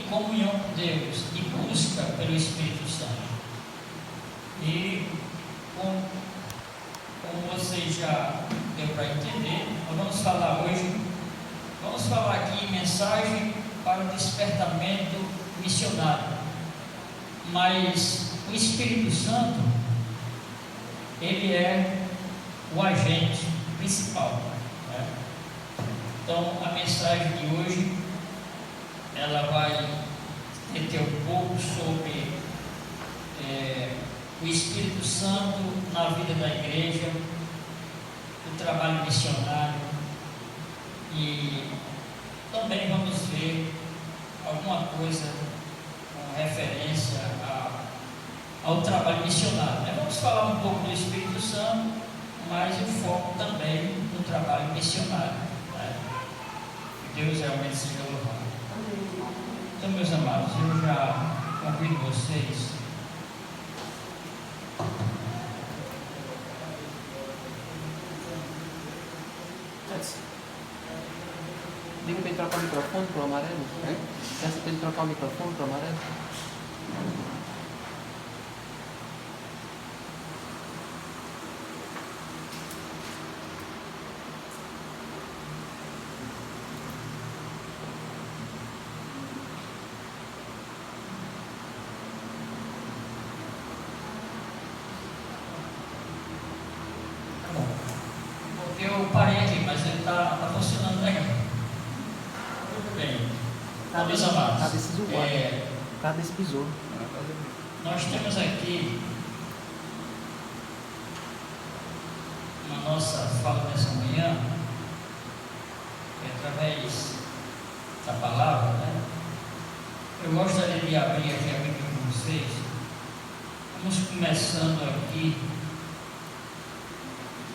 comunhão com Deus, de busca pelo Espírito Santo. E como vocês já deu para entender, nós vamos falar hoje, vamos falar aqui em mensagem para o despertamento missionário. Mas o Espírito Santo, ele é o agente principal, né? Então a mensagem de hoje, ela vai deter um pouco sobre o Espírito Santo na vida da igreja, o trabalho missionário, e também vamos ver alguma coisa com referência ao trabalho missionário, né? Vamos falar um pouco do Espírito Santo, mas o foco também no trabalho missionário, né? Que Deus realmente seja louvado. Então, meus amados, eu já convido vocês diga para ele trocar o microfone para o amarelo. Peça para ele trocar o microfone para o amarelo. Eu parei aqui, mas ele está funcionando legal. Muito bem. Então, meus amados, Cada pisou. nós temos aqui na nossa fala nessa manhã, através da palavra, né? Eu gostaria de abrir aqui a Bíblia com vocês. Vamos começando aqui.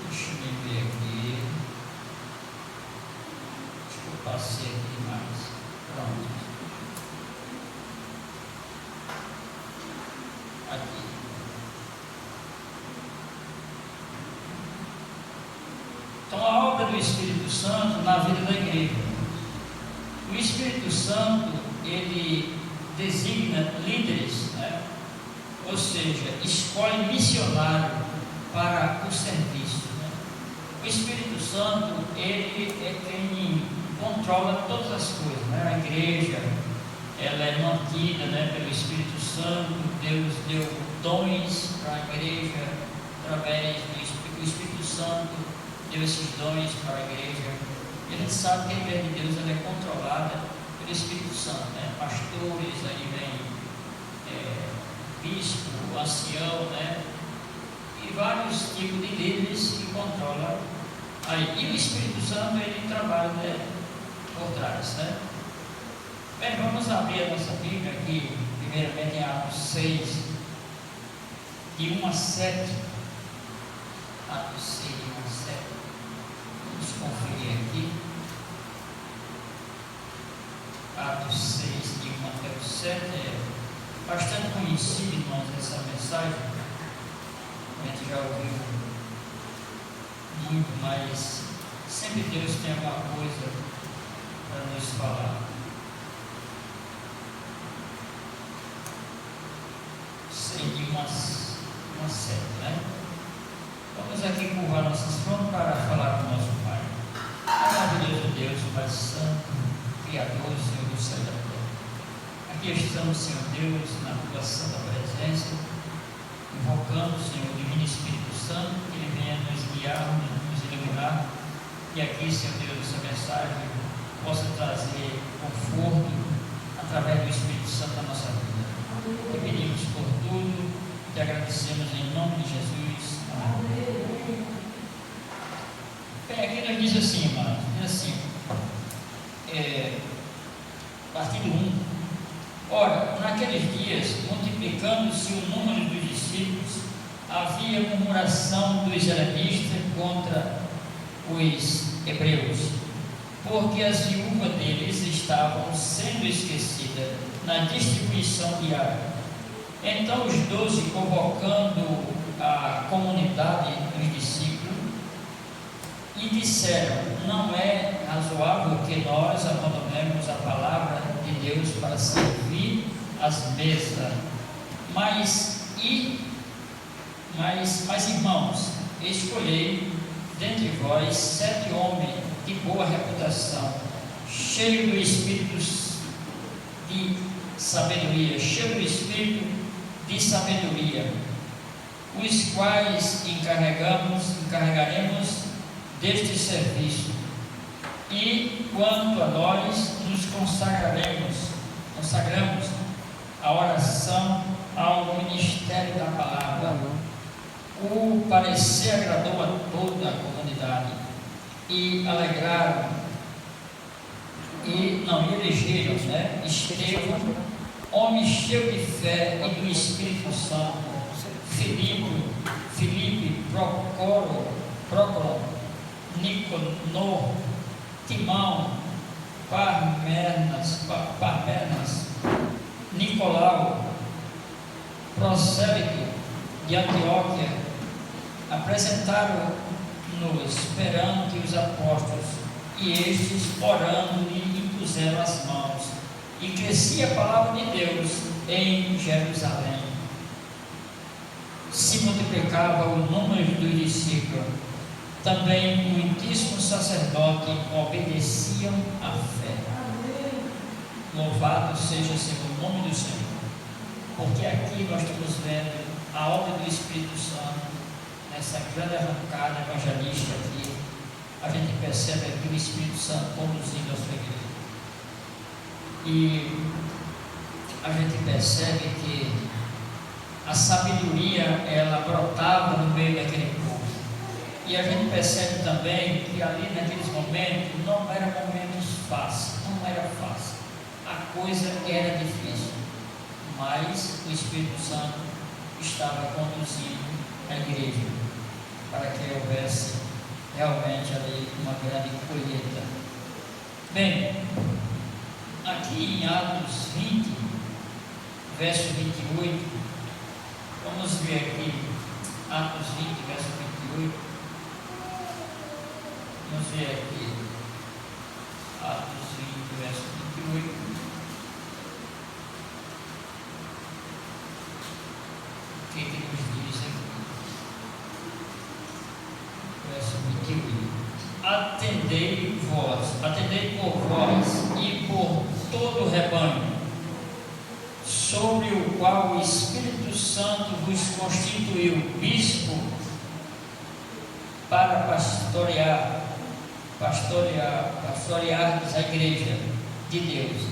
Deixa eu ver aqui. Acho que eu passei aqui mais. Pronto. Aqui. Então, a obra do Espírito Santo na vida da igreja. O Espírito Santo, ele designa líderes, né? Ou seja, escolhe missionário para o serviço. O Espírito Santo, ele é quem controla todas as coisas, né? A igreja, ela é mantida, né, pelo Espírito Santo. Deus deu dons para a igreja através do Espírito Santo, deu esses dons para a igreja. E a gente sabe que a igreja de Deus, ela é controlada pelo Espírito Santo, né? Pastores, aí vem bispo, ancião, né? E vários tipos de líderes que controlam aí. E o Espírito Santo, ele trabalha, né, por trás, né? Bem, vamos abrir a nossa Bíblia aqui, primeiramente em Atos 6, de 1 a 7. Atos 6, de 1 a 7. Vamos conferir aqui. Atos 6, de 1 até o 7. É bastante conhecido, irmãos, essa mensagem. A gente já ouviu muito, mas sempre Deus tem alguma coisa para nos falar. Sei de uma 7, né? Vamos aqui curvar nossas frontes para falar com o nosso Pai. Maravilhoso Deus, Pai Santo, Criador, Senhor do céu e da terra. Aqui estamos, Senhor Deus, na tua santa presença, invocando, Senhor, o Divino Espírito Santo, que Ele venha nos guiar, nos iluminar, e aqui, Senhor Deus, essa mensagem possa trazer conforto através do Espírito Santo na nossa vida. Te pedimos por tudo, te agradecemos em nome de Jesus. Amém. Bem, aqui nos diz assim, irmãos, diz assim, partido 1. Ora, naqueles dias, multiplicando-se o número dos discípulos, havia murmuração dos helenistas contra os hebreus, porque as viúvas deles estavam sendo esquecidas na distribuição diária. Então os 12, convocando a comunidade dos discípulos, e disseram: não é razoável que nós abandonemos a palavra de Deus para servir as mesas. Mas irmãos, escolhei dentre vós 7 homens de boa reputação, cheios do Espírito de sabedoria, os quais encarregaremos deste serviço. E quanto a nós, nos consagramos à oração, ao ministério da palavra. O parecer agradou a toda a comunidade e alegraram e elegeram, Estevão, homem cheio de fé e do Espírito Santo, Filipe, Prócoro, Nicanor, Timão, Parmenas, Nicolau, Prosélito de Antioquia, apresentaram-nos perante os apóstolos, e estes, orando, lhe impuseram as mãos, e crescia a palavra de Deus em Jerusalém. Se multiplicava o número dos discípulos. Também muitíssimos sacerdotes obedeciam à fé. Louvado seja o nome do Senhor. Porque aqui nós estamos vendo a obra do Espírito Santo, nessa grande arrancada evangelística aqui. A gente percebe aqui o Espírito Santo conduzindo a sua igreja. E a gente percebe que a sabedoria, ela brotava no meio daquele povo. E a gente percebe também que ali naqueles momentos não eram momentos fáceis, não era fácil. A coisa era difícil, mas o Espírito Santo estava conduzindo a igreja para que houvesse realmente ali uma grande colheita. Bem, aqui em Atos 20, verso 28, vamos ver aqui, Atos 20, verso 28, vamos ver aqui, Atos 20, verso 28, o que nos diz aqui? Verso 28. Atendei por vós e por todo o rebanho, sobre o qual o Espírito Santo vos constituiu bispo para pastorear a igreja de Deus,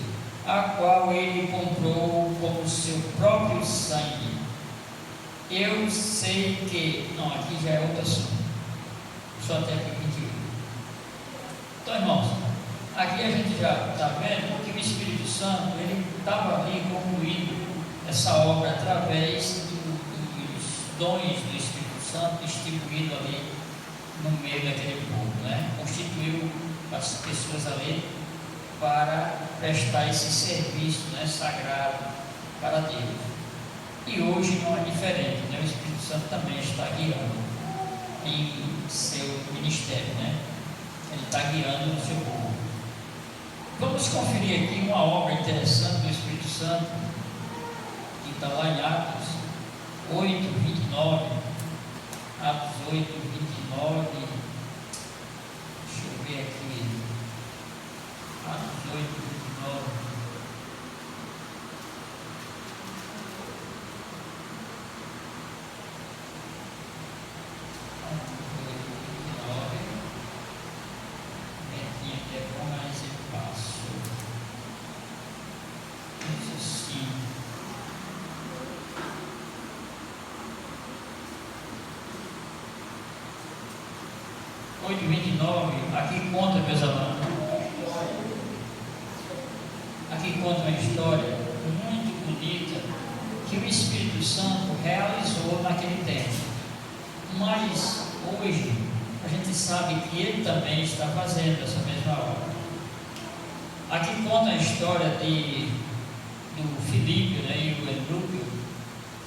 a qual ele comprou com o seu próprio sangue. Eu sei que... Não, aqui já é outro assunto. Só até aqui 21. Então, irmãos, aqui a gente já está vendo que o Espírito Santo, ele estava ali concluindo essa obra através dos dons do Espírito Santo distribuído ali no meio daquele povo, Constituiu as pessoas ali para prestar esse serviço, sagrado para Deus. E hoje não é diferente, O Espírito Santo também está guiando em seu ministério, Ele está guiando o seu povo. Vamos conferir aqui uma obra interessante do Espírito Santo, que está lá em Atos 8, 29. Atos 8, 29. Deixa eu ver aqui. Atos 8, 29. Aqui conta, meus amados, aqui conta uma história muito bonita que o Espírito Santo realizou naquele tempo, mas hoje a gente sabe que ele também está fazendo essa mesma obra. Aqui conta a história do Filipe, e o Eulúpio,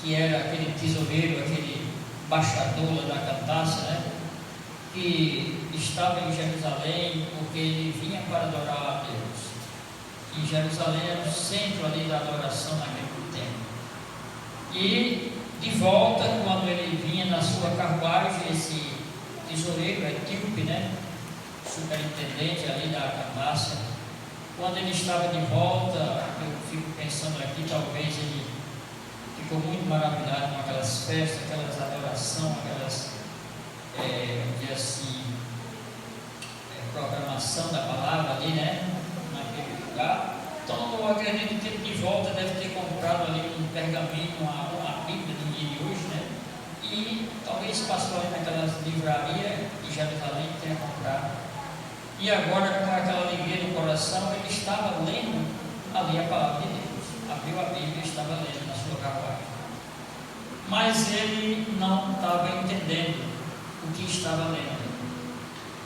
que era aquele tesoureiro, aquele embaixador lá da Cantácia, que estava em Jerusalém porque ele vinha para adorar a Deus. E Jerusalém era o centro ali da adoração naquele tempo. E de volta, quando ele vinha na sua carruagem, esse tesoureiro etíope, né, superintendente ali da Camácia, quando ele estava de volta, eu fico pensando aqui, talvez ele ficou muito maravilhado com aquelas festas, aquelas adorações, aquelas, programação da palavra ali, né, naquele lugar. Então eu acredito que ele de volta deve ter comprado ali um pergaminho, uma Bíblia do dia de hoje, né, e talvez passou ali naquelas livrarias de Jerusalém que tenha comprado. E agora, com aquela alegria no coração, ele estava lendo ali a palavra de Deus. Abriu a Bíblia e estava lendo na sua carruagem. Mas ele não estava entendendo o que estava lendo.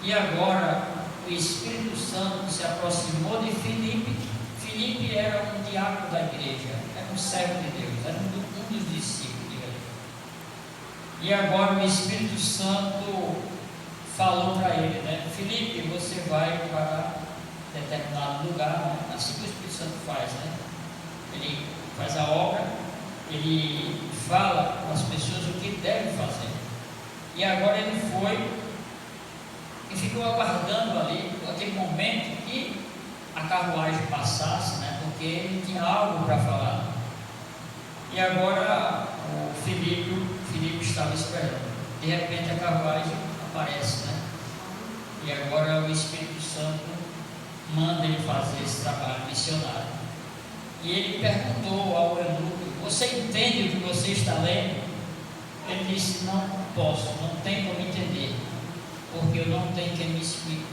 E agora, o Espírito Santo se aproximou de Filipe. Filipe era um diácono da igreja, era um servo de Deus, era um dos discípulos de Deus. E agora o Espírito Santo falou para ele, né? Filipe, você vai para determinado lugar, né? Assim que o Espírito Santo faz, né? Ele faz a obra, ele fala com as pessoas o que deve fazer. E agora ele foi e ficou aguardando ali aquele momento que a carruagem passasse, né? Porque ele tinha algo para falar. E agora o Filipe estava esperando. De repente a carruagem aparece, né? E agora o Espírito Santo manda ele fazer esse trabalho missionário. E ele perguntou ao eunuco: você entende o que você está lendo? Ele disse: não posso, não tem como entender, porque eu não tenho quem me explique.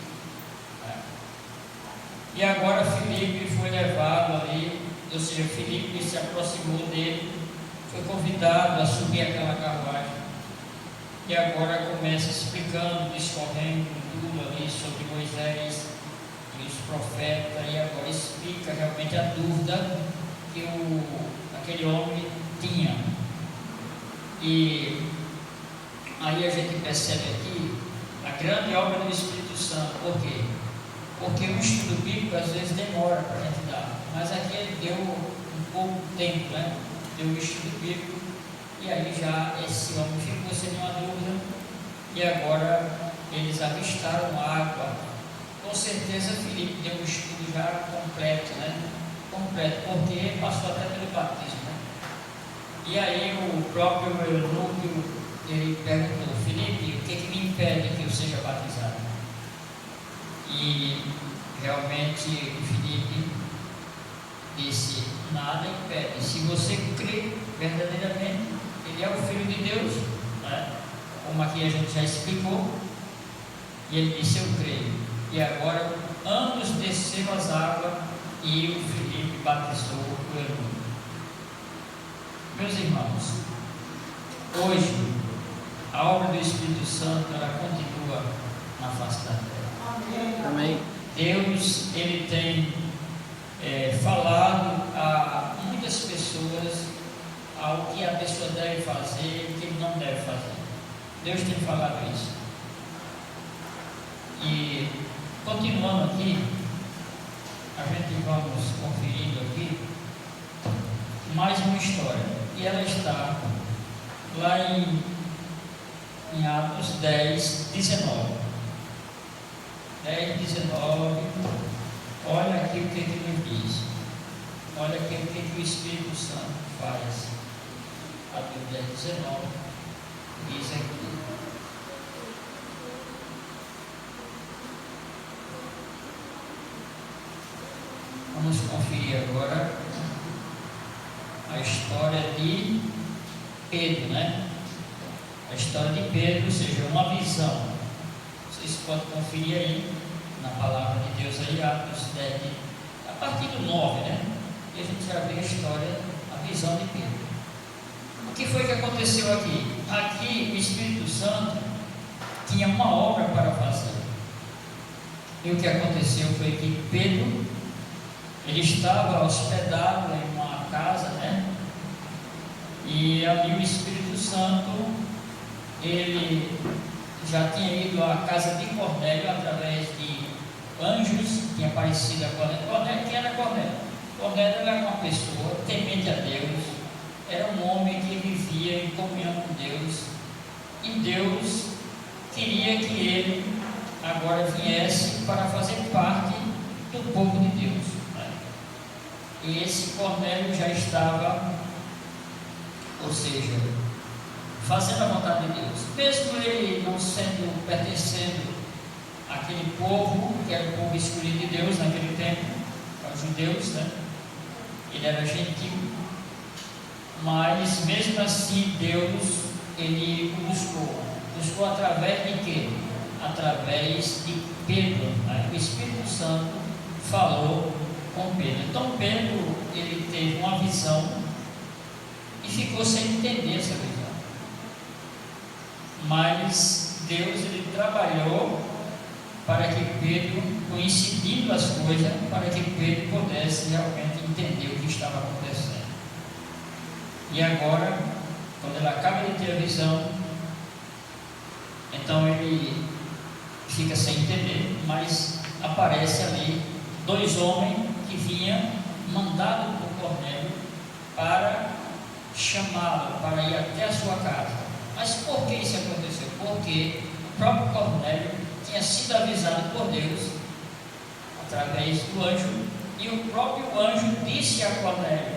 E agora Filipe foi levado ali, ou seja, Filipe se aproximou dele, foi convidado a subir aquela carruagem. E agora começa explicando, discorrendo tudo ali sobre Moisés e os profetas, e agora explica realmente a dúvida que aquele homem tinha. E aí a gente percebe aqui a grande obra do Espírito Santo. Por quê? Porque o estudo bíblico às vezes demora para a gente dar, mas aqui ele deu um pouco de tempo, né? Deu o estudo bíblico. E aí já esse homem ficou sem nenhuma dúvida, e agora eles avistaram água. Com certeza Filipe deu um estudo já completo, né? Completo, porque passou até pelo batismo, né? E aí o próprio eunuco, ele perguntou: Filipe, o que me impede que eu seja batizado? E realmente Filipe disse: nada impede, se você crê verdadeiramente, ele é o Filho de Deus, né? Como aqui a gente já explicou. E ele disse: eu creio. E agora ambos desceram as águas e o Filipe batizou o eunuco. Meus irmãos, hoje a obra do Espírito Santo ela continua na face da terra. Amém. Deus ele tem falado a muitas pessoas ao que a pessoa deve fazer e o que ele não deve fazer. Deus tem falado isso. E continuando aqui, a gente vamos conferindo aqui mais uma história. E ela está lá em Atos 10, 19. 10, 19. Olha aqui o que ele diz. Olha aqui o que o Espírito Santo faz. Atos 10, 19. Diz aqui. Vamos conferir agora a história de Pedro, né? A história de Pedro, ou seja, uma visão. Vocês podem conferir aí na palavra de Deus aí, Atos 10, a partir do 9, né? E a gente já vê a história, a visão de Pedro. O que foi que aconteceu aqui? Aqui o Espírito Santo tinha uma obra para fazer. E o que aconteceu foi que Pedro, ele estava hospedado em uma casa, né? E ali o Espírito Santo, ele já tinha ido à casa de Cornélio através de anjos tinham aparecido a Cornélio. Quem era Cornélio? Cornélio era uma pessoa temente a Deus, era um homem que vivia em comunhão com Deus, e Deus queria que ele agora viesse para fazer parte do povo de Deus, né? E esse Cornélio já estava, ou seja, fazendo a vontade de Deus, mesmo ele não sendo, pertencendo àquele povo, que era o povo escolhido de Deus naquele tempo, os judeus, né? Ele era gentil, mas mesmo assim Deus, ele o buscou através de quê? Através de Pedro, né? O Espírito Santo falou com Pedro. Então Pedro, ele teve uma visão e ficou sem entender essa visão, mas Deus, ele trabalhou para que Pedro, coincidindo as coisas, para que Pedro pudesse realmente entender o que estava acontecendo. E agora, quando ele acaba de ter a visão, então ele fica sem entender, mas aparece ali dois homens que vinham mandado por Cornélio para chamá-lo, para ir até a sua casa. Mas por que isso aconteceu? Porque o próprio Cornélio tinha sido avisado por Deus através do anjo, e o próprio anjo disse a Cornélio: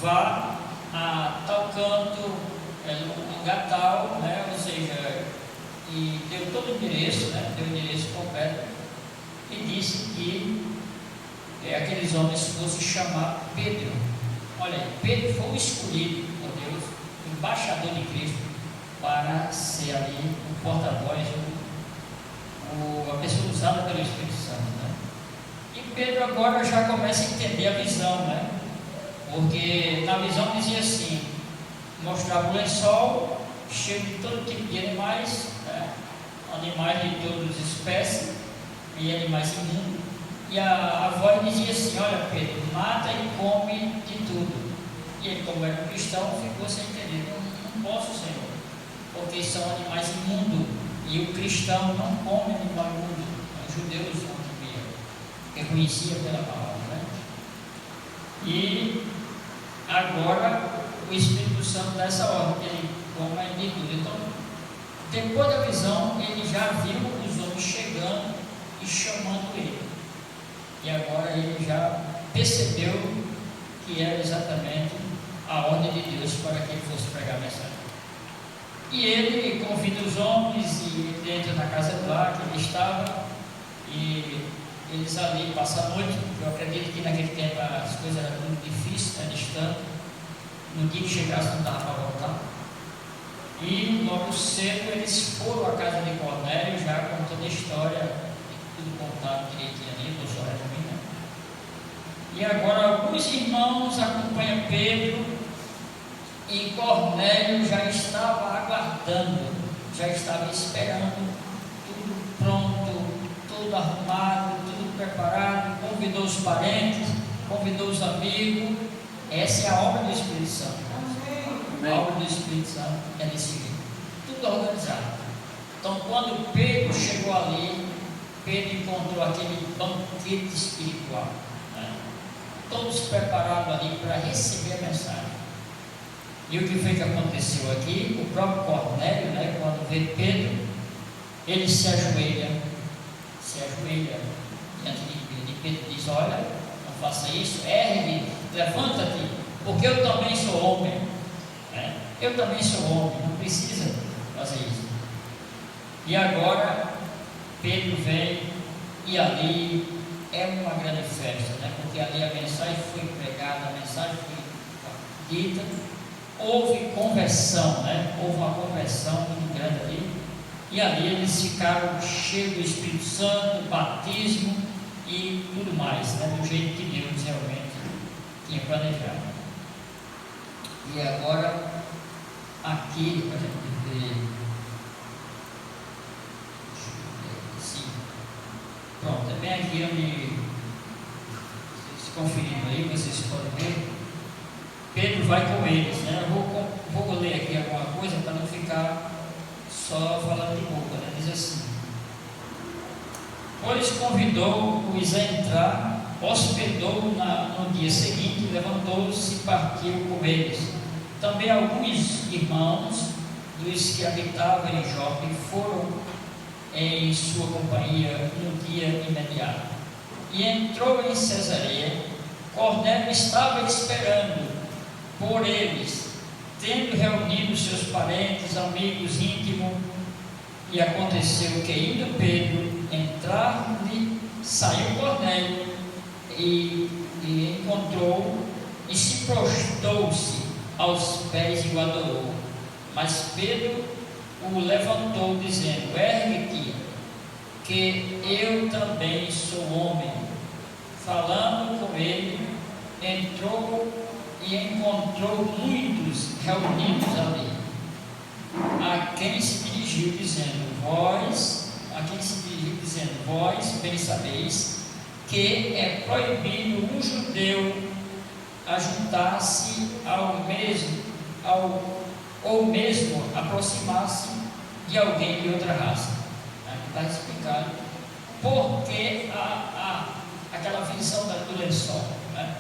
vá a tal canto, no lugar tal, né? Ou seja, e deu todo o endereço, né? Deu o endereço completo, e disse que aqueles homens fossem chamar Pedro. Olha aí, Pedro foi o escolhido por Deus, o embaixador de Cristo, para ser ali o porta-voz, a pessoa usada pelo Espírito Santo, né? E Pedro agora já começa a entender a visão, né? Porque na visão dizia assim, mostrava um lençol cheio de todo tipo de animais, né? Animais de todas as espécies e animais imundos, e a voz dizia assim: olha Pedro, mata e come de tudo. E ele, como era um cristão, ficou sem entender: não posso, Senhor, porque são animais imundos, e o cristão não come animal imundo. Os judeus não comiam, reconhecia pela palavra, né? E agora o Espírito Santo dá essa ordem, ele coma de tudo. Então, depois da visão, ele já viu os homens chegando e chamando ele, e agora ele já percebeu que era exatamente a ordem de Deus para que ele fosse pregar a mensagem. E ele convida os homens e ele entra na casa de lá que ele estava, e eles ali passam a noite. Eu acredito que naquele tempo as coisas eram muito difíceis, né, distante. No dia que chegasse não dava para voltar. E logo cedo eles foram à casa de Cornélio, já com toda a história, tudo contado direitinho ali, do só resumir, né? E agora alguns irmãos acompanham Pedro, e Cornélio já estava aguardando, já estava esperando, tudo pronto, tudo arrumado, tudo preparado. Convidou os parentes, convidou os amigos. Essa é a obra do Espírito Santo. A obra do Espírito Santo é desse jeito, tudo organizado. Então, quando Pedro chegou ali, Pedro encontrou aquele banquete espiritual, né? Todos preparados ali para receber a mensagem. E o que foi que aconteceu aqui? O próprio Cornélio, né, quando vê Pedro, ele se ajoelha diante de Pedro, diz: olha, não faça isso, ergue, levanta-te, porque eu também sou homem, né? Eu também sou homem, não precisa fazer isso. E agora Pedro vem, e ali é uma grande festa, né? Porque ali a mensagem foi pregada, a mensagem foi dita. Houve conversão, né? Houve uma conversão muito grande ali, e ali eles ficaram cheios do Espírito Santo, batismo e tudo mais, né? Do jeito que Deus realmente tinha planejado. E agora, aqui, para a gente ver, sim, pronto, é bem aqui onde, vocês conferindo aí, vocês podem ver. Pedro vai com eles, né? Eu vou ler aqui alguma coisa para não ficar só falando de boca, né? Diz assim: pois convidou-os a entrar, hospedou no dia seguinte, levantou-se e partiu com eles. Também alguns irmãos dos que habitavam em Jope foram em sua companhia no dia imediato. E entrou em Cesareia. Cornélio estava esperando por eles, tendo reunido seus parentes, amigos íntimos. E aconteceu que, indo Pedro entrar-lhe, saiu Cornélio e encontrou e se prostrou-se aos pés e o adorou. Mas Pedro o levantou, dizendo: ergue-te, que eu também sou homem. Falando com ele, entrou e encontrou muitos reunidos ali, a quem se dirigiu dizendo: vós bem sabeis que é proibido um judeu ajuntar-se ou mesmo aproximar-se de alguém de outra raça. Aqui está explicado porque aquela visão do lençol, né?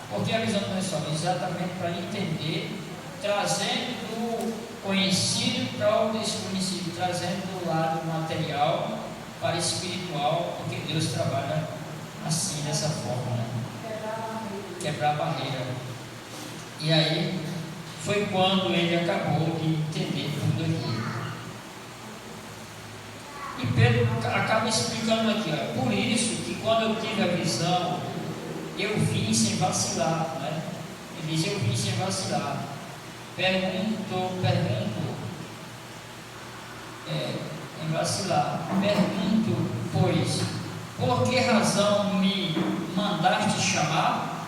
Porque a visão do lençol, exatamente para entender, trazendo do conhecido para o desconhecido, trazendo do lado material para espiritual, porque Deus trabalha assim, dessa forma, né? Quebrar a barreira. E aí foi quando ele acabou de entender tudo aqui. E Pedro acaba explicando aqui, ó, por isso que quando eu tive a visão, eu vim sem vacilar, né? Ele diz: eu vim sem vacilar. Pergunto, pois, por que razão me mandaste chamar?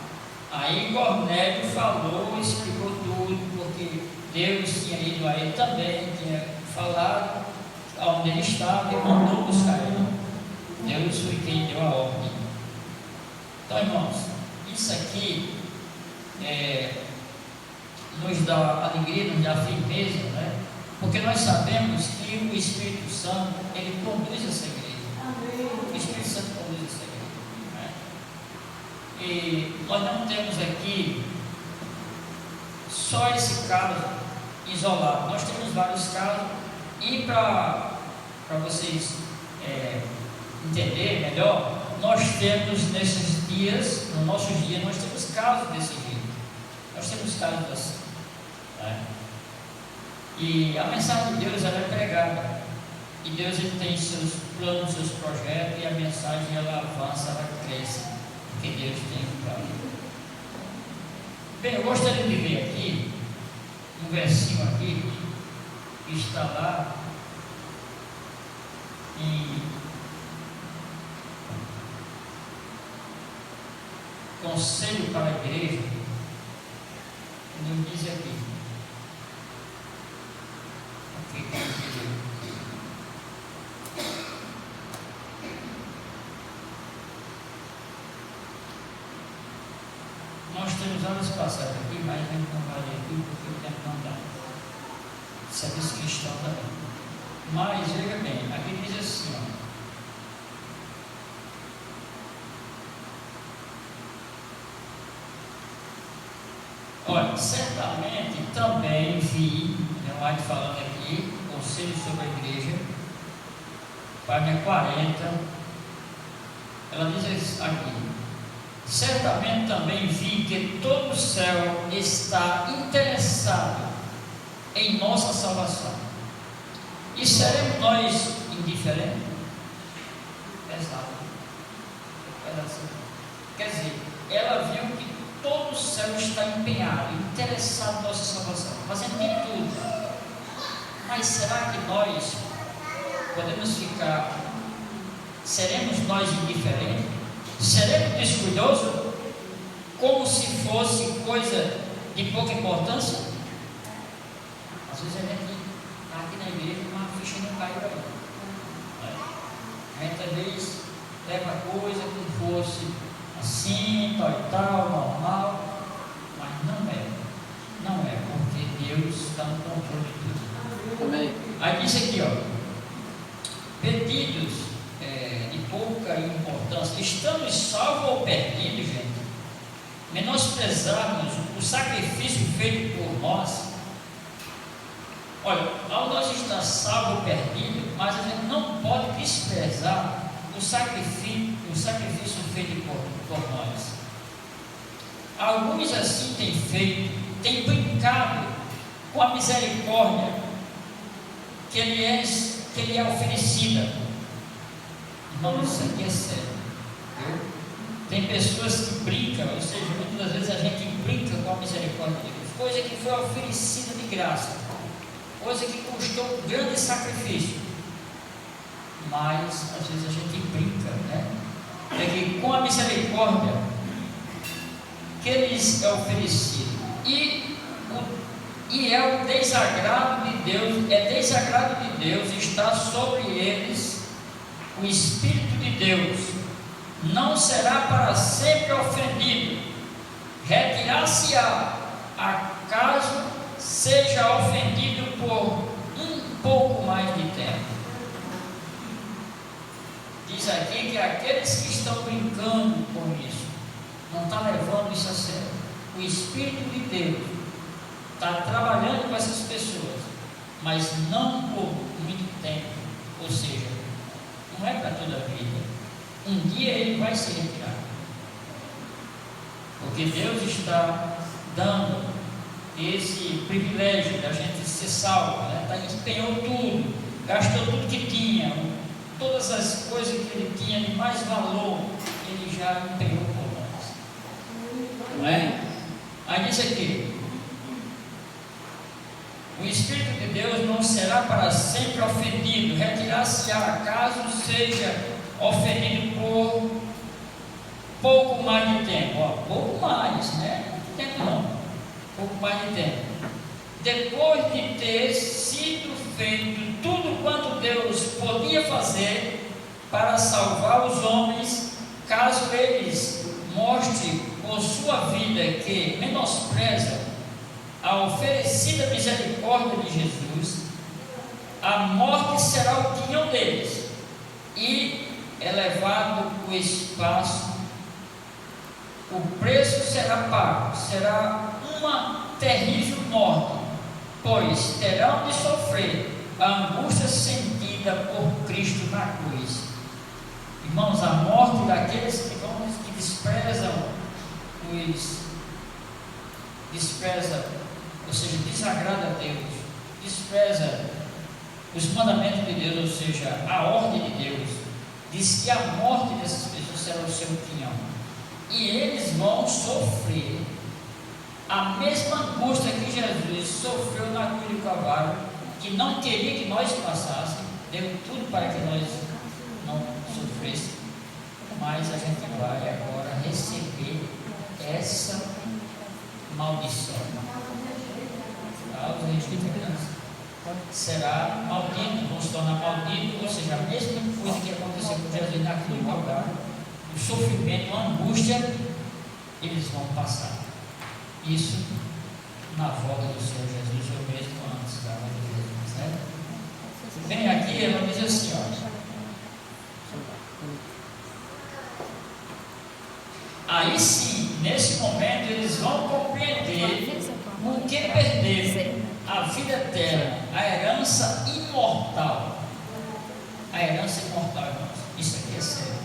Aí Cornélio falou, explicou tudo, porque Deus tinha ido a ele também, tinha falado onde ele estava e mandou buscar ele. Deus foi quem deu a ordem. Então, irmãos, isso aqui nos dá alegria, nos dá firmeza, né? Porque nós sabemos que o Espírito Santo, ele conduz essa igreja. O Espírito Santo conduz essa igreja, né? E nós não temos aqui só esse caso isolado, nós temos vários casos. E para vocês entenderem melhor, nós temos nesses dias, nos nossos dias, nós temos casos desse jeito, nós temos casos assim, né? E a mensagem de Deus, ela é pregada, e Deus, ele tem seus planos, seus projetos, e a mensagem, ela avança, ela cresce, porque Deus tem um plano. Bem, eu gostaria de ver aqui um versinho aqui que está lá em Conselho para a Igreja. Ele diz aqui, nós temos várias passagens aqui, mas não vai ler aqui porque o tempo não dá. Serviço cristão também. Mas veja bem, aqui diz assim, olha, certamente também vi, Leonardo falando aqui, Conselho sobre a Igreja, página 40, ela diz aqui: certamente também vi que todo o céu está interessado em nossa salvação. E seremos nós indiferentes? Pesado. Quer dizer, ela viu que todo o céu está empenhado, interessado em nossa salvação, fazendo de tudo. Mas será que nós podemos ficar? Seremos nós indiferentes? Seremos descuidosos? Como se fosse coisa de pouca importância? Às vezes a gente está aqui na igreja e uma ficha não cai para ele. A gente às vezes leva a coisa como fosse assim, tal e tal, normal, mas não é, porque Deus está no controle de tudo. Amém. Aí diz aqui, pedidos de importância. Estamos salvos ou perdidos, gente? Menosprezarmos o sacrifício feito por nós. Olha, ao nós estar salvo ou perdido, mas a gente não pode desprezar o sacrifício feito por nós. Alguns assim têm brincado com a misericórdia que lhe é oferecida. Irmão, isso aqui é sério. Tem pessoas que brincam, ou seja, muitas das vezes a gente brinca com a misericórdia de Deus, coisa que foi oferecida de graça, coisa que custou um grande sacrifício, mas às vezes a gente brinca, né? É que com a misericórdia que lhes é oferecido, e é o desagrado de Deus, está sobre eles o Espírito de Deus. Não será para sempre ofendido, retirar-se-á, acaso seja ofendido por um pouco mais de tempo. Diz aqui que aqueles que estão brincando com isso, não estão levando isso a sério. O Espírito de Deus está trabalhando com essas pessoas, mas não por muito tempo, ou seja, não é para toda a vida. Um dia ele vai se retirar, porque Deus está dando esse privilégio da gente ser salvo, né? Empenhou tudo, gastou tudo que tinha, todas as coisas que ele tinha de mais valor, ele já empenhou por nós, não é? Aí diz aqui: o Espírito de Deus não será para sempre ofendido, retirar-se-á, caso seja ofendido por pouco mais de tempo. Pouco mais, né? Não tem tempo não, pouco mais de tempo. Depois de ter sido feito tudo quanto Deus podia fazer para salvar os homens, caso eles mostrem por sua vida que menosprezam a oferecida misericórdia de Jesus, a morte será o quinhão deles, e elevado o espaço, o preço será pago, será uma terrível morte, pois terão de sofrer a angústia sentida por Cristo na cruz. Irmãos, a morte daqueles que desprezam, ou seja, desagrada a Deus, despreza os mandamentos de Deus, ou seja, a ordem de Deus, diz que a morte dessas pessoas será o seu quinhão, e eles vão sofrer a mesma angústia que Jesus sofreu na cruz do Calvário, que não queria que nós passássemos, deu tudo para que nós não sofrêssemos, mas a gente vai agora receber essa maldição. Será maldito, vão se tornar malditos, ou seja, a mesma coisa que aconteceu com Jesus na cruz do Calvário, o sofrimento, a angústia, eles vão passar. Isso na volta do Senhor Jesus, ou mesmo antes da volta de Jesus, né? Vem aqui, ela diz assim, ó. Aí sim, nesse momento, eles vão compreender o que perderam: a vida eterna, a herança imortal. A herança imortal, irmãos. Isso aqui é sério.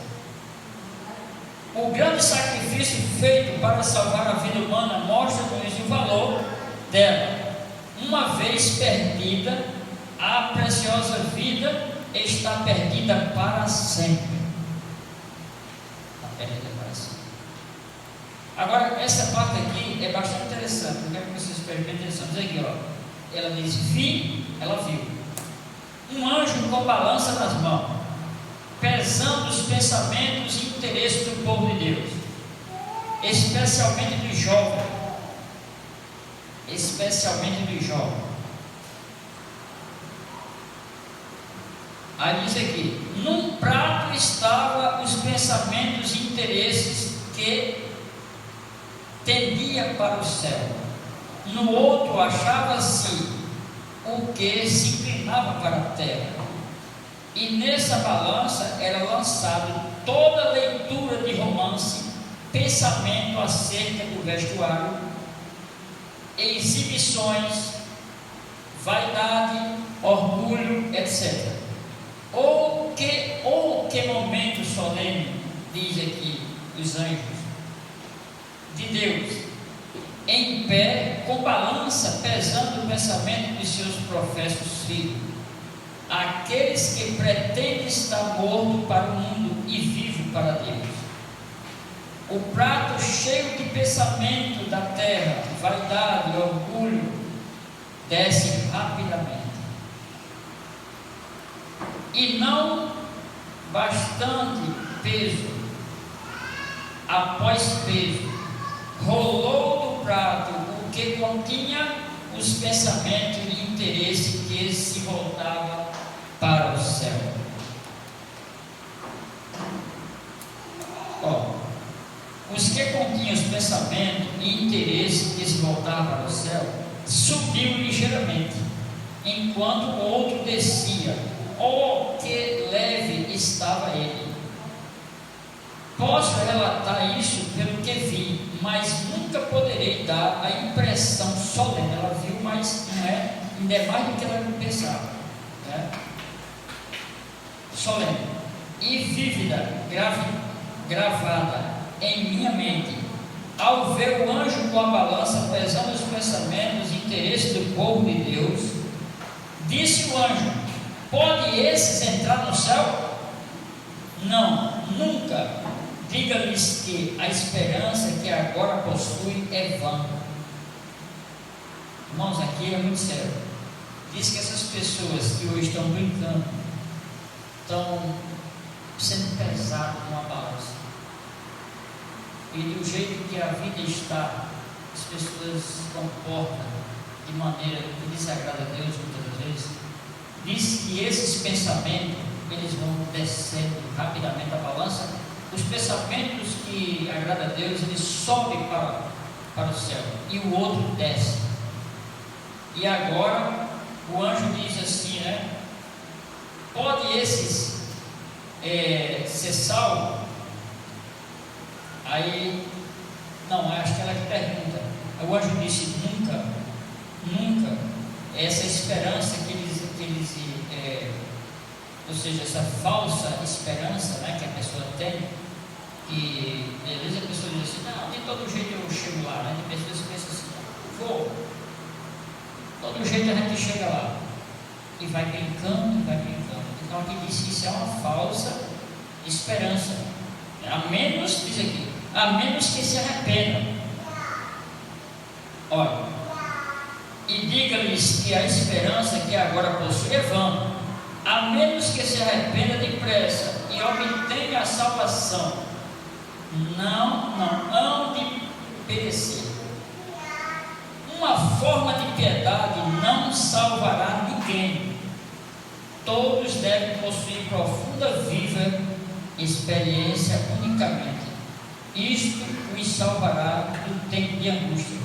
O grande sacrifício feito para salvar a vida humana mostra-nos o valor dela. Uma vez perdida, a preciosa vida está perdida para sempre. Está perdida para sempre. Agora, essa parte aqui é bastante interessante. Eu quero que vocês prestem atenção. Diz aqui, ó. Ela diz: vi, ela viu um anjo com balança nas mãos, pesando os pensamentos e interesses do povo de Deus, especialmente dos jovens. Aí diz aqui: num prato estavam os pensamentos e interesses que tendia para o céu, no outro achava-se o que se inclinava para a terra, e nessa balança era lançado toda leitura de romance, pensamento acerca do vestuário, exibições, vaidade, orgulho, etc. Ou que momento solene, diz aqui os anjos de Deus, em pé, com balança, pesando o pensamento de seus professos filhos, aqueles que pretendem estar morto para o mundo e vivo para Deus. O prato cheio de pensamento da terra, vaidade, orgulho, desce rapidamente. E não bastante peso, após peso, rolou do prato o que continha os pensamentos e interesse que se voltava para o céu. Os que continham os pensamentos e interesse que se voltavam para o céu, subiu ligeiramente, enquanto o outro descia. Oh, que leve estava ele! Posso relatar isso pelo que vi, mas nunca poderei dar a impressão solene. Ela viu, mas não é, ainda é mais do que ela pensava, né? Solene e vívida, gravada em minha mente, ao ver o anjo com a balança pesando os pensamentos e interesses do povo de Deus, disse o anjo: pode esses entrar no céu? Não, nunca. Diga-lhes que a esperança que agora possui é vã. Irmãos, aqui é muito sério. Diz que essas pessoas que hoje estão brincando, estão sendo pesadas numa balança. E do jeito que a vida está, as pessoas se comportam de maneira que desagrada a Deus muitas vezes. Diz que esses pensamentos, eles vão descendo rapidamente a balança. Os pensamentos que agradam a Deus, eles sobem para o céu, e o outro desce. E agora o anjo diz assim, né? Pode esses ser salvo? Aí, não, acho que ela que pergunta. O anjo disse: nunca, nunca. Essa esperança que eles ou seja, essa falsa esperança, né, que a pessoa tem, e às vezes a pessoa diz assim: não, de todo jeito eu chego lá, né? Tem pessoas que pensam assim: vou, todo jeito a gente chega lá, e vai brincando, vai brincando. Então aqui diz que isso é uma falsa esperança, a menos, diz aqui, a menos que se arrependam. Olha, e diga-lhes que a esperança que agora possui é vã, a menos que se arrependa depressa e obtenha a salvação. Não hão de perecer. Uma forma de piedade não salvará ninguém. Todos devem possuir profunda, viva experiência unicamente. Isto os salvará do tempo de angústia.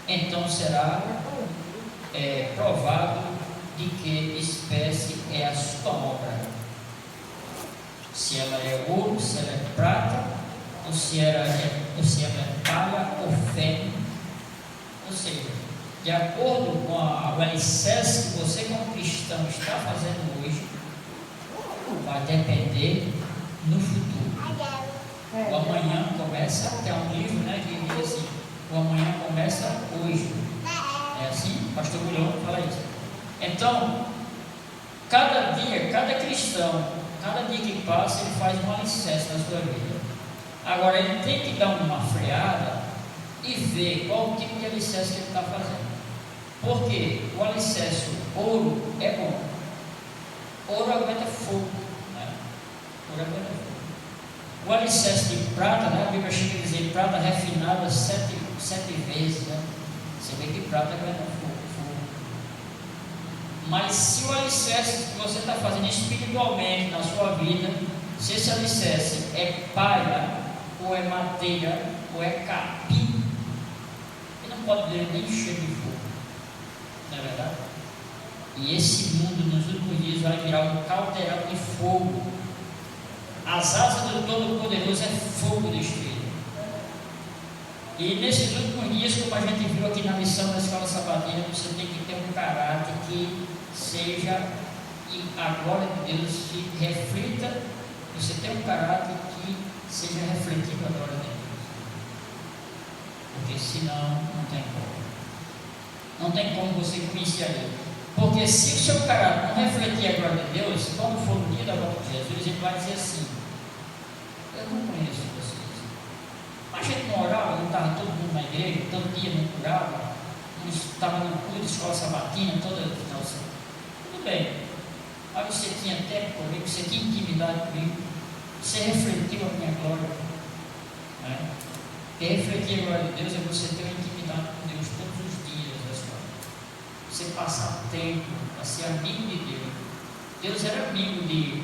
Então será provado de que espécie é a sua obra. Se ela é ouro, se ela é prata, ou se ela é palha ou feno. Ou seja, de acordo com o alicerce que você como cristão está fazendo hoje, vai depender no futuro. O amanhã começa, tem um livro, né, que diz assim: o amanhã começa hoje. É assim? O pastor Gulhão fala isso. Então, cada dia, cada cristão, cada dia que passa, ele faz um alicerce na sua vida. Agora, ele tem que dar uma freada e ver qual o tipo de alicerce que ele está fazendo. Porque o alicerce ouro é bom. Ouro aguenta fogo, né? Ouro aguenta fogo. O alicerce de prata, né? A Bíblia chega a dizer prata refinada sete vezes, né? Você vê que prata aguenta fogo. Mas se o alicerce que você está fazendo espiritualmente na sua vida, se esse alicerce é palha, ou é madeira, ou é capim, ele não pode nem encher de fogo, não é verdade? E esse mundo nos últimos dias vai virar um caldeirão de fogo. As asas do Todo-Poderoso é fogo destruído. E nesses últimos dias, como a gente viu aqui na lição da Escola Sabatina, você tem que ter um caráter que seja, e a glória de Deus se reflita, você tem um caráter que seja refletido a glória de Deus. Porque senão não tem como. Não tem como você conhecer a Deus. Porque se o seu caráter não refletir a glória de Deus, quando for no dia da volta de Jesus, ele vai dizer assim: eu não conheço vocês. Mas a gente não orava, não estava todo mundo na igreja, todo dia não curava, não estava no culto de escola sabatina, toda final de semana. Tudo bem. Mas você tinha tempo comigo, você tinha intimidade comigo, você refletiu a minha glória. Né? E refletir a glória de Deus é você ter uma intimidade com Deus todos os dias da sua vida. Você passar tempo a ser amigo de Deus. Deus era amigo de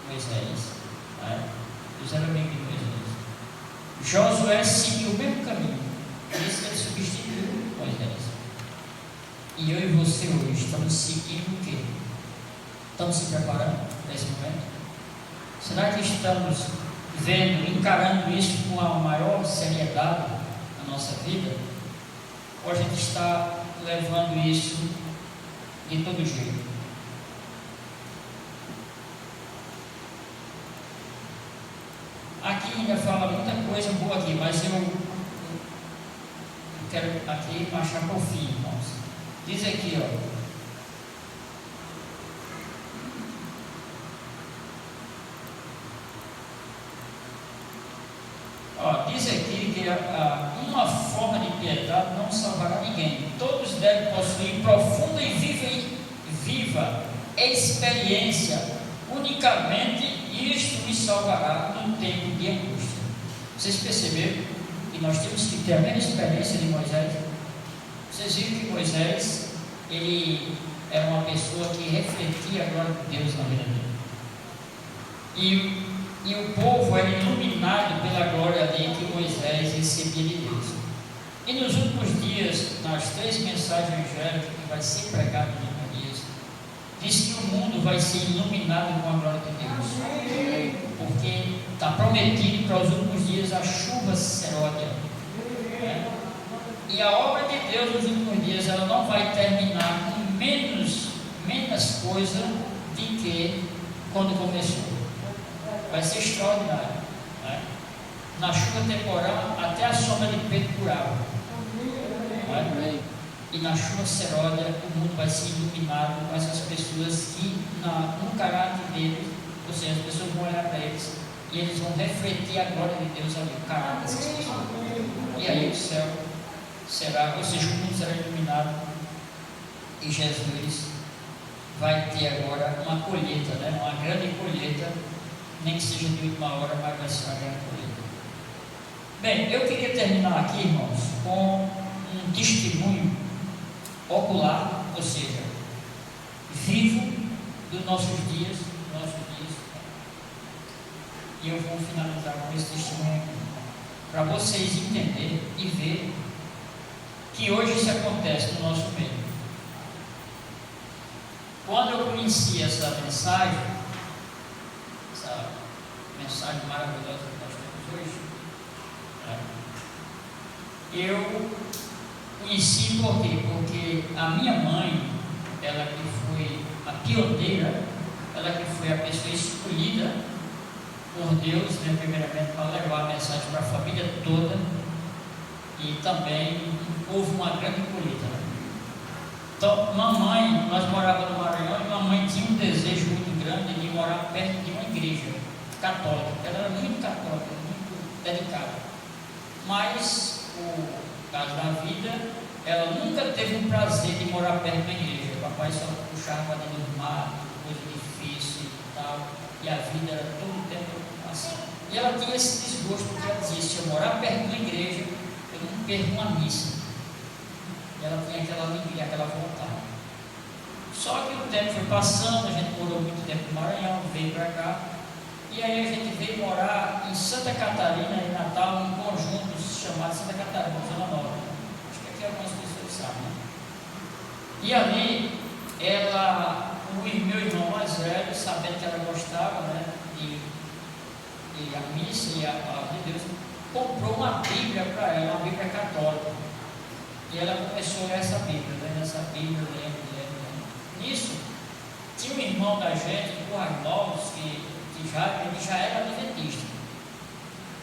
Moisés. Né? Deus era amigo de Moisés. Josué seguiu o mesmo caminho. Esse ele substituiu Moisés. E eu e você hoje estamos seguindo o quê? Estamos se preparando para esse momento? Será que estamos vendo, encarando isso com a maior seriedade na nossa vida? Ou a gente está levando isso de todo jeito? Aqui ainda fala muita coisa boa aqui, mas eu quero aqui marchar por fim, irmãos. Diz aqui, diz aqui que uma forma de piedade não salvará ninguém. Todos devem possuir profunda e viva experiência. Unicamente isto me salvará no tempo de angústia. Vocês perceberam que nós temos que ter a mesma experiência de Moisés? Vocês viram que Moisés, ele era uma pessoa que refletia a glória de Deus na vida dele. E o povo era iluminado pela glória que Moisés recebia de Deus. E nos últimos dias, nas 3 mensagens evangélicas que vai ser pregado nos últimos dias, diz que o mundo vai ser iluminado com a glória de Deus. Porque está prometido para os últimos dias a chuva seródia. E a obra de Deus nos últimos dias, ela não vai terminar com menos coisa do que quando começou. Vai ser extraordinário. Né? Na chuva temporal, até a sombra de Pedro curava. Né? E na chuva seródia, o mundo vai ser iluminado com essas pessoas que, no caráter deles, ou seja, as pessoas vão olhar para eles e eles vão refletir a glória de Deus ali, o caráter dessas pessoas. E aí o céu será, ou seja, o mundo será iluminado e Jesus vai ter agora uma colheita, né? Uma grande colheita, nem que seja de última hora, mas vai ser uma grande colheita. Bem, eu queria terminar aqui, irmãos, com um testemunho ocular, ou seja, vivo dos nossos dias. E eu vou finalizar com esse testemunho aqui, para vocês entenderem e verem que hoje isso acontece no nosso meio. Quando eu conheci essa mensagem maravilhosa que nós temos hoje, eu conheci por quê? Porque a minha mãe, ela que foi a pioneira, ela que foi a pessoa escolhida por Deus, né, primeiramente para levar a mensagem para a família toda, e também houve uma grande colheita. Né? Então, mamãe, nós morávamos no Maranhão, e mamãe tinha um desejo muito grande de morar perto de uma igreja católica. Ela era muito católica, muito dedicada. Mas, o caso da vida, ela nunca teve o prazer de morar perto da igreja. O papai só puxava para dentro do mar, coisa difícil e tal, e a vida era todo o tempo assim. E ela tinha esse desgosto, porque ela dizia: se eu morar perto de uma igreja, eu não perco uma missa. E ela tinha aquela alegria, aquela vontade. Só que o tempo foi passando, a gente morou muito tempo no Maranhão, veio para cá, e aí a gente veio morar em Santa Catarina, em Natal, num conjunto chamado Santa Catarina, Zona Nova. Acho que aqui algumas pessoas sabem, né? E ali, o meu irmão mais velho, sabendo que ela gostava, né, de e a missa e a palavra de Deus, comprou uma Bíblia para ela, uma Bíblia católica. E ela começou a ler essa Bíblia, lendo essa Bíblia, lendo. Nisso, tinha um irmão da gente, o Arnaldo, que já era adventista.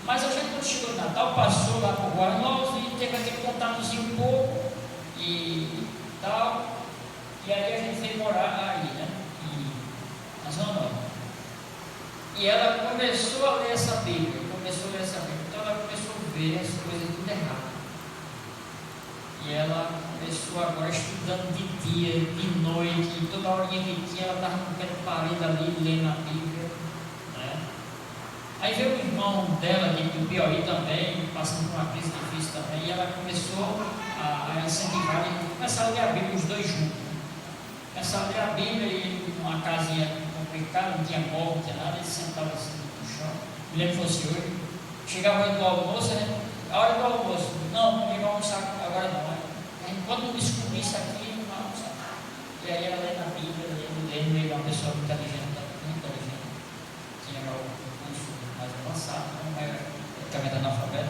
Mas a gente, quando chegou no Natal, passou lá por Guaranoz e teve aquele contato um pouco e tal. E aí a gente veio morar aí, né? Na Zona Norte. E ela começou a ler essa Bíblia. Então ela começou a ver as coisas tudo errado. E ela começou agora estudando de dia, de noite, e toda hora que tinha, ela estava no pé de parede ali, lendo a Bíblia. Né? Aí veio o irmão dela, do Piauí também, passando por uma crise difícil também, e ela começou a incentivar e começaram a ler a Bíblia, os dois juntos. Começaram a ler a Bíblia e numa casinha complicada, não tinha móvel, não tinha nada, eles sentavam assim no chão. Me lembro que fosse hoje. Chegava a hora do almoço, né? A hora do almoço, não vamos almoçar agora não. Quando não descobrir isso aqui, não vai almoçar. E aí ela lendo a Bíblia, lendo, ele é uma pessoa muito inteligente, tinha o curso mais avançado, não era praticamente analfabeto.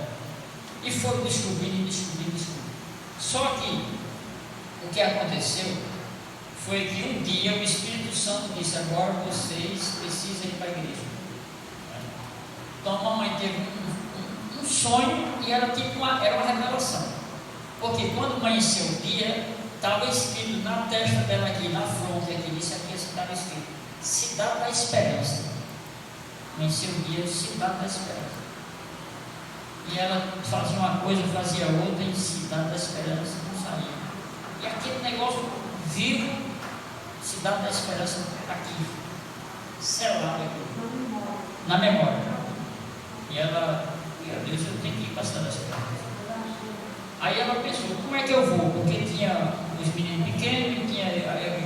E foram descobrindo. Só que o que aconteceu foi que um dia o Espírito Santo disse: agora vocês precisam ir para a igreja. Então a mamãe teve um sonho e era uma revelação. Porque quando amanheceu o dia, estava escrito na testa dela aqui, na fronte aqui, disse aqui, estava escrito Cidade da Esperança. Amanheceu o dia, Cidade da Esperança. E ela fazia uma coisa, fazia outra, e Cidade da Esperança não saía. E aquele negócio vivo, Cidade da Esperança aqui, selado aqui, na memória. E ela, meu Deus, eu tenho que ir para a Cidade da Esperança. Aí ela pensou, como é que eu vou? Porque tinha os meninos pequenos, eu que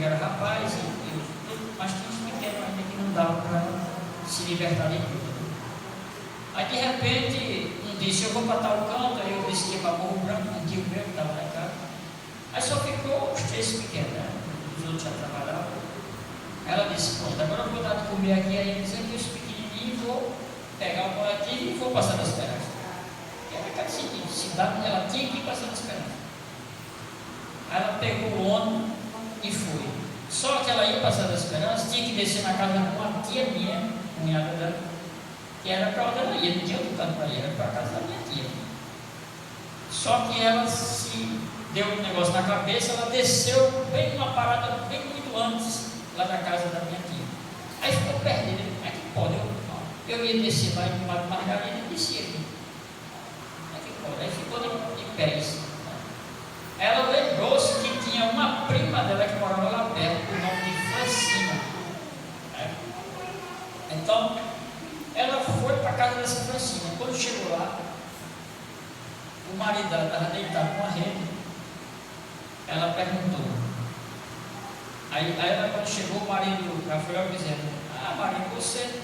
era rapaz, mas tinha os pequenos ainda que não dava para se libertar de tudo. Aí de repente, um disse, eu vou para tal canto, aí eu disse que ia para Morro Branco, um tio meu que estava lá em casa. Aí só ficou os 3 pequenos, né? Os outros já trabalhavam. Ela disse, pronto, agora eu vou dar de comer aqui, aí eu disse que os pequenininhos vou pegar o coletivo e vou passar da Esperança. Era aquele sentido, cidade, ela tinha que ir passar da Esperança. Aí ela pegou o ônibus e foi. Só que ela ia passar da Esperança, tinha que descer na casa de uma tia minha, cunhada dela, que era para onde ela ia, não tinha outro canto para ir, era para a casa da minha tia. Só que ela se deu um negócio na cabeça, ela desceu bem numa parada, bem muito antes, lá da casa da minha tia. Aí ficou perdida, como é que pode? Eu ia descer lá em Margarida e descia aqui. Aí ficou de pés. Ela lembrou-se que tinha uma prima dela que morava lá perto, o nome de Francina. Então, ela foi para a casa dessa Francina. Quando chegou lá, o marido dela estava deitado com a rede. Ela perguntou. Aí ela, quando chegou, o marido Rafael dizendo: marido, você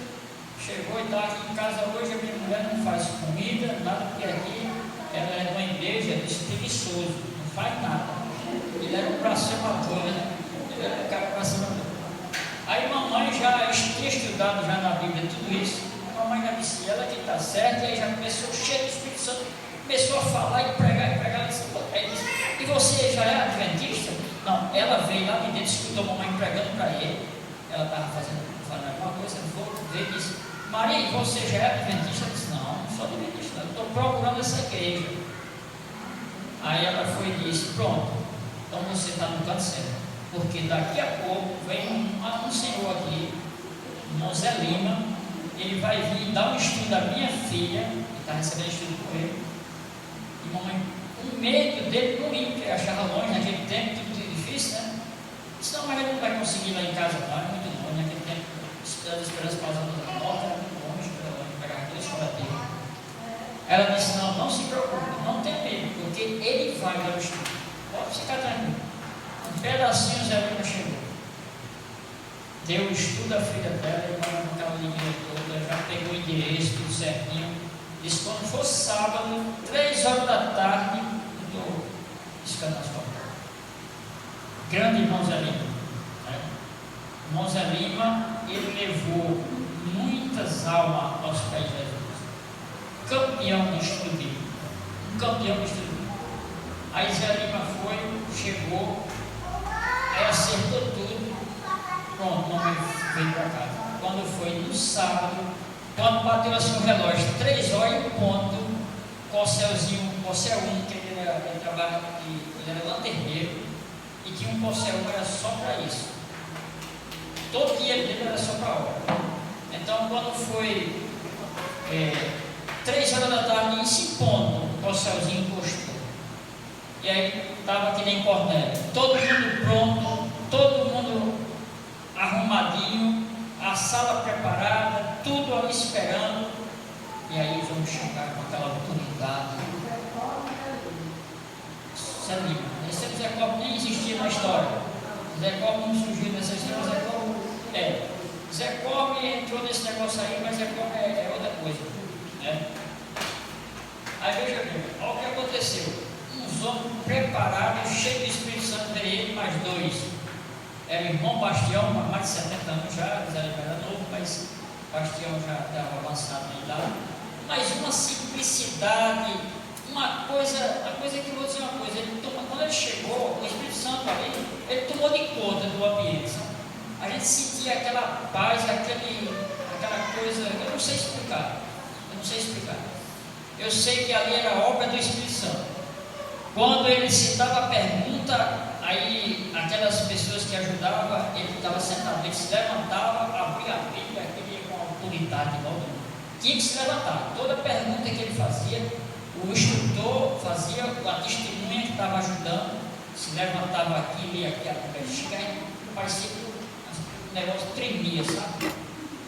chegou e está aqui em casa hoje, a minha mulher não faz comida, nada, porque aqui ela é de uma igreja de preguiçoso, não faz nada. Ele era um blasfemador, né? Ele era um cara blasfemador. Aí mamãe já tinha estudado já na Bíblia tudo isso. A mamãe já disse, ela que está certa, e aí já começou cheio do Espírito Santo, começou a falar e pregar. Aí disse, e você já é adventista? Não, ela veio lá de dentro, escutou a mamãe pregando para ele. Ela estava fazendo alguma coisa, veio e disse, Maria, você já é adventista? Eu disse, não sou adventista, estou procurando essa igreja. Aí ela foi e disse, pronto, então você está no canto certo, porque daqui a pouco vem um senhor aqui, irmão Zé Lima, ele vai vir dar um estudo à minha filha, que está recebendo estudo com ele, e mamãe, com medo dele não ir, porque achava longe naquele tempo, tudo difícil, né? Disse, não, mas ele não vai conseguir lá em casa, não, é muito longe, naquele tempo, as esperanças pausando na porta, era muito longe, pegar 2 coletivos. Ela disse, não se preocupe, não tem medo, porque ele vai dar o estudo, pode ficar tranquilo. Um pedacinho Zé Lima chegou, deu o estudo à filha dela, e mandou aquela linha toda, já pegou o endereço, tudo certinho. Disse, quando for sábado, 3 horas da tarde, eu estou piscando as portas. Grande irmão Zé Lima. Irmão Zé Lima, ele levou muitas almas aos pés de Jesus. Campeão do estudo bíblico. Um campeão do estudo bíblico. Aí Zé Lima chegou, aí acertou tudo, pronto, não veio para casa. Quando foi no sábado, quando bateu assim o relógio, 3 horas e um ponto, Corcelzinho, Corcel 1, que ele trabalha, ele era lanterneiro, e tinha um Corcel 1, era só para isso. Todo o dinheiro dele era só para obra. Então, quando foi 3 horas da tarde, em ponto, o Corcelzinho encostou. E aí estava que nem Cornélio, todo mundo pronto, todo mundo arrumadinho, a sala preparada, tudo ali esperando. E aí eles vão chegar com aquela autoridade. Zé Lima, esse Zé Copo nem existia na história. Zé Copo não surgiu nessa história. Zé Copo entrou nesse negócio aí, mas Zé Copo é outra coisa, né? Aí veja bem, olha o que aconteceu. Uns homens preparados, cheios do Espírito Santo, ele mais 2. Era o irmão Bastião, mais de 70 anos já, Zé Lima era novo, mas Bastião já estava avançado na idade. Mas uma simplicidade, uma coisa que eu vou dizer uma coisa, quando ele chegou, o Espírito Santo ali, ele tomou de conta do ambiente. A gente sentia aquela paz, aquela coisa, eu não sei explicar. Eu sei que ali era obra do Espírito Santo. Quando ele citava a pergunta, aí aquelas pessoas que ajudavam, ele estava sentado, ele se levantava, abria a Bíblia, aquele com autoridade logo. Tinha que se levantar. Toda pergunta que ele fazia, o instrutor fazia, a testemunha que estava ajudando, se levantava aqui, lia aqui a Bíblia, parecia que o negócio tremia, sabe?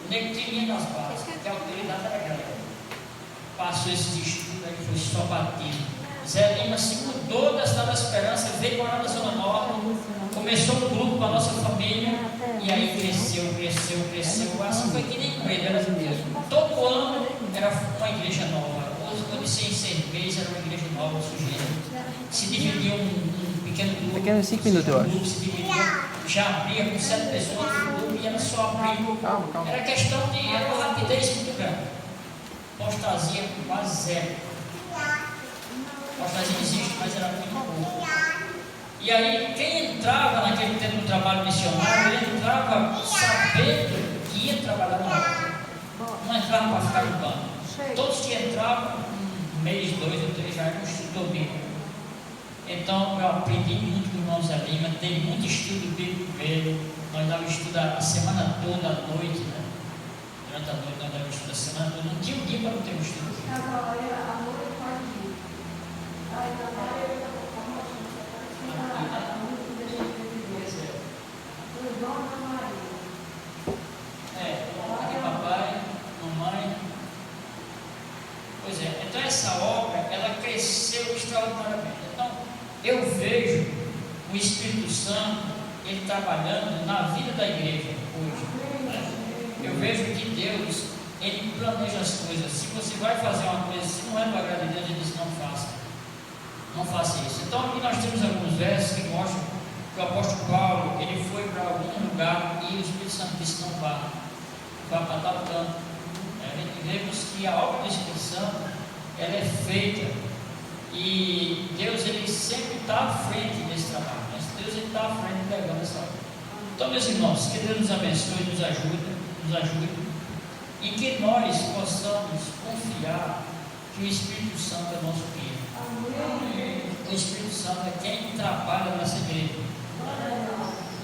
O nego tremia nas bases, porque a autoridade era grande. Passou esse estudo aí, foi só batido. Zé Lima se mudou da Cidade da Esperança, veio morar na Zona Norte, começou um grupo com a nossa família, e aí cresceu. Assim foi que nem com ele, era mesmo. Todo ano era uma igreja nova. Quando em 6 meses era uma igreja nova, sujeira. Se dividia um pequeno grupo. Pequeno 5 minutos, eu acho. Se dividia, já abria com 7 pessoas, o grupo ia só abrir. Calma. Era questão de uma rapidez muito grande. Apostasia quase zero. Apostasia existe, mas era muito pouco. E aí, quem entrava naquele tempo no trabalho missionário, ele entrava sabendo que ia trabalhar na obra. Não entrava para ficar no banco. Todos que entravam, um mês, 2 ou 3 já eram instrutor bíblico. Então, eu aprendi muito com o irmão Zé Lima, dei muito estudo bíblico com ele. Nós dávamos estudo a semana toda, à noite, né? Durante a noite, nós dávamos estudo a semana toda. Não tinha um dia para não ter um estudo bíblico. Aqui papai, mamãe. Pois é, então essa obra, ela cresceu extraordinariamente. Então, eu vejo o Espírito Santo, ele trabalhando na vida da igreja hoje, né? Eu vejo que Deus, ele planeja as coisas. Se você vai fazer uma coisa, se não é para agradar a Deus, ele diz: não faça. Não faça isso. Então aqui nós temos alguns versos que mostram que o apóstolo Paulo, ele foi para algum lugar e o Espírito Santo disse: não vá para tal canto. Vemos que a obra do Espírito Santo, ela é feita, e Deus, ele sempre está à frente desse trabalho, mas Deus, ele está à frente levando essa obra. Então, meus irmãos, que Deus nos abençoe, nos ajude, e que nós possamos confiar que o Espírito Santo é nosso guia. O Espírito Santo é quem trabalha nessa igreja.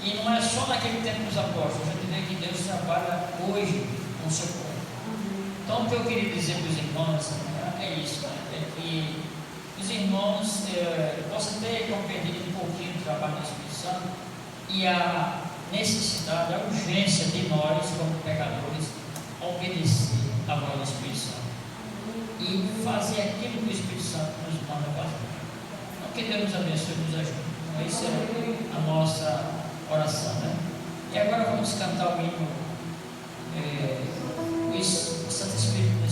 E não é só naquele tempo dos apóstolos, a gente vê que Deus trabalha hoje com o seu povo. Então, o que eu queria dizer para os irmãos nessa manhã é isso, né? É que os irmãos possam ter compreendido um pouquinho do trabalho do Espírito Santo e a necessidade, a urgência de nós, como pecadores, obedecer à voz do Espírito Santo e fazer aquilo que o Espírito Santo nos manda fazer. Então, que Deus nos abençoe e nos ajude. Então, essa é a nossa oração, né? E agora vamos cantar o hino. O Santo Espírito